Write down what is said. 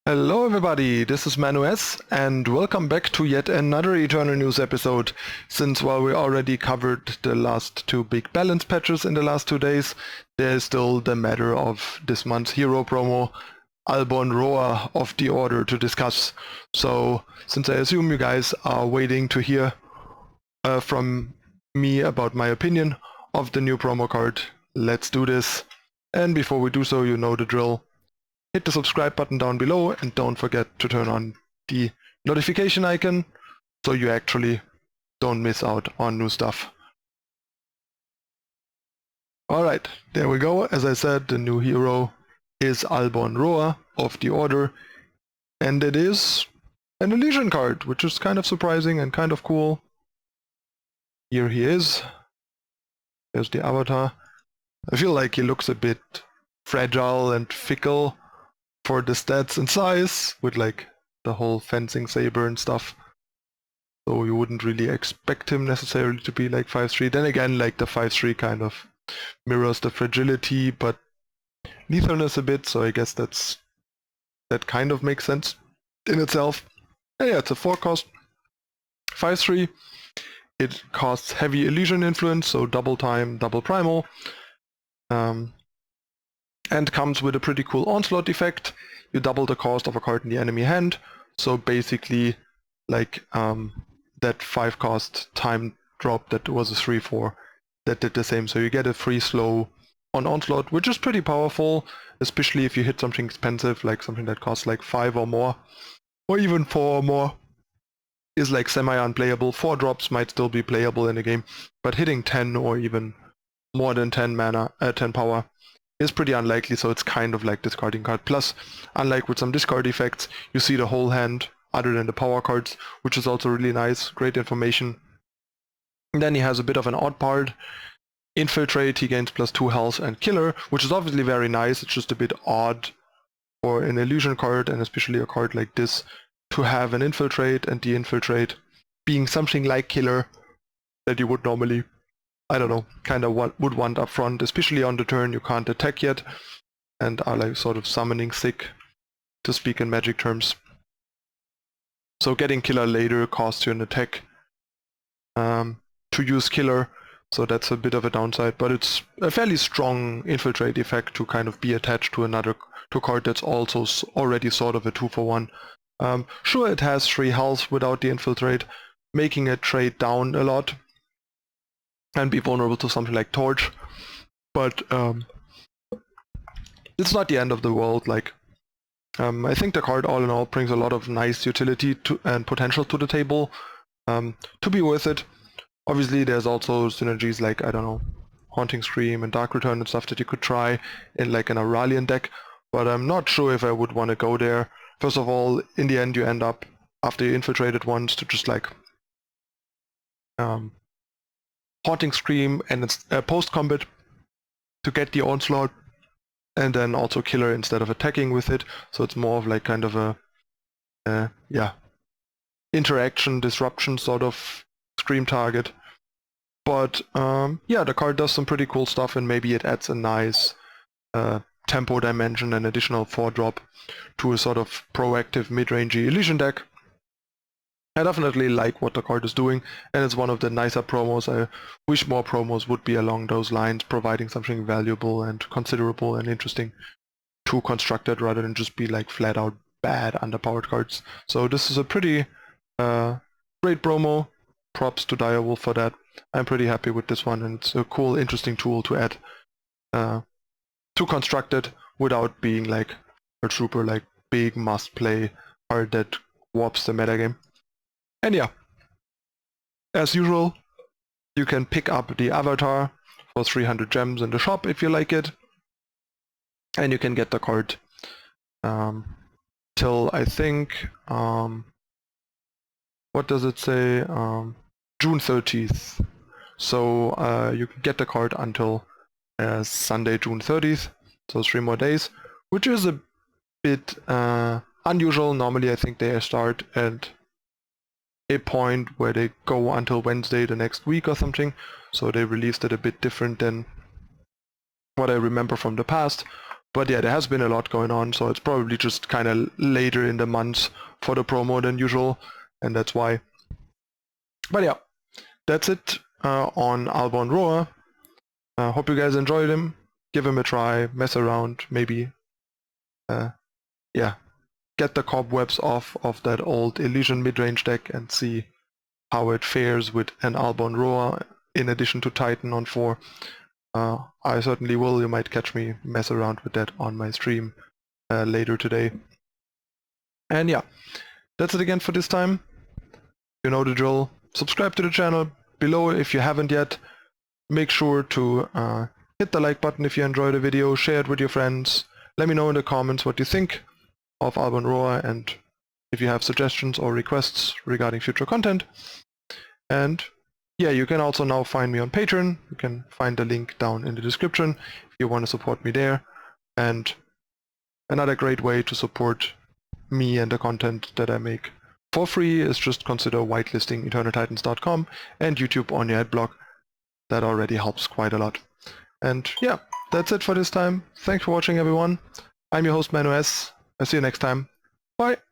Hello everybody, this is ManuS and welcome back to yet another Eternal News episode. Since while we already covered the last two big balance patches in the last 2 days, there is still the matter of this month's hero promo, Albon Roa of the Order, to discuss. So since I assume you guys are waiting to hear from me about my opinion of the new promo card, let's do this. And before we do so, you know the drill. Hit the subscribe button down below and don't forget to turn on the notification icon so you actually don't miss out on new stuff. Alright, there we go. As I said, the new hero is Albon Roa of the Order, and it is an Elysian card, which is kind of surprising and kind of cool. Here he is. There's the avatar. I feel like he looks a bit fragile and fickle for the stats and size, with like the whole fencing saber and stuff. So you wouldn't really expect him necessarily to be like 5-3. Then again, like the 5-3 kind of mirrors the fragility, but lethalness a bit, so I guess that kind of makes sense in itself. And yeah, it's a 4-cost 5-3. It costs heavy Elysian influence, so double time, double primal. And comes with a pretty cool onslaught effect. You double the cost of a card in the enemy hand, so basically like that 5-cost time drop that was a 3-4 that did the same, so you get a free slow on onslaught, which is pretty powerful, especially if you hit something expensive, like something that costs like 5 or more, or even 4 or more, is like semi-unplayable. 4 drops might still be playable in a game, but hitting 10 or even more than 10 mana, 10 power is pretty unlikely, so it's kind of like discarding card. Plus, unlike with some discard effects, you see the whole hand other than the power cards, which is also really nice, great information. And then he has a bit of an odd part. Infiltrate, he gains +2 health and killer, which is obviously very nice. It's just a bit odd for an illusion card, and especially a card like this, to have an infiltrate and the infiltrate being something like killer that you would normally, I don't know, kind of would want up front, especially on the turn you can't attack yet and are like sort of summoning sick, to speak in Magic terms. So getting killer later costs you an attack to use killer, so that's a bit of a downside, but it's a fairly strong infiltrate effect to kind of be attached to a card that's also already sort of a 2-for-1. Sure, it has 3 health without the infiltrate, making it trade down a lot and be vulnerable to something like Torch, but it's not the end of the world. Like, I think the card all in all brings a lot of nice utility and potential to the table to be worth it. Obviously there's also synergies like, I don't know, Haunting Scream and Dark Return and stuff that you could try in like an Aurelian deck, but I'm not sure if I would want to go there. First of all, in the end you end up, after you infiltrated once, to just like Haunting Scream and it's post-combat to get the onslaught, and then also killer instead of attacking with it, so it's more of like kind of a interaction disruption sort of Scream target. But yeah, the card does some pretty cool stuff, and maybe it adds a nice tempo dimension and additional 4-drop to a sort of proactive mid-rangey Elysian deck. I definitely like what the card is doing, and it's one of the nicer promos. I wish more promos would be along those lines, providing something valuable and considerable and interesting to Constructed, rather than just be like flat out bad underpowered cards. So this is a pretty great promo. Props to Direwolf for that. I'm pretty happy with this one, and it's a cool, interesting tool to add to Constructed without being like a super like big must-play card that warps the metagame. And yeah, as usual, you can pick up the avatar for 300 gems in the shop if you like it, and you can get the card till I think what does it say, June 30th. So you can get the card until Sunday, June 30th, so 3 more days, which is a bit unusual. Normally I think they start at a point where they go until Wednesday the next week or something, so they released it a bit different than what I remember from the past. But yeah, there has been a lot going on, so it's probably just kind of later in the month for the promo than usual, and that's why. But yeah, that's it on Albon Roa. Hope you guys enjoyed him. Give him a try, mess around, maybe. Yeah, get the cobwebs off of that old Elysian mid-range deck and see how it fares with an Albon Roa in addition to Titan on 4. I certainly will. You might catch me mess around with that on my stream later today. And yeah, that's it again for this time. You know the drill. Subscribe to the channel below if you haven't yet. Make sure to hit the like button if you enjoyed the video, share it with your friends. Let me know in the comments what you think of Albon Roa and if you have suggestions or requests regarding future content. And yeah, you can also now find me on Patreon. You can find the link down in the description if you want to support me there. And another great way to support me and the content that I make for free is just consider whitelisting EternalTitans.com and YouTube on your adblock. That already helps quite a lot. And yeah, that's it for this time. Thanks for watching, everyone. I'm your host, ManuS. I'll see you next time. Bye!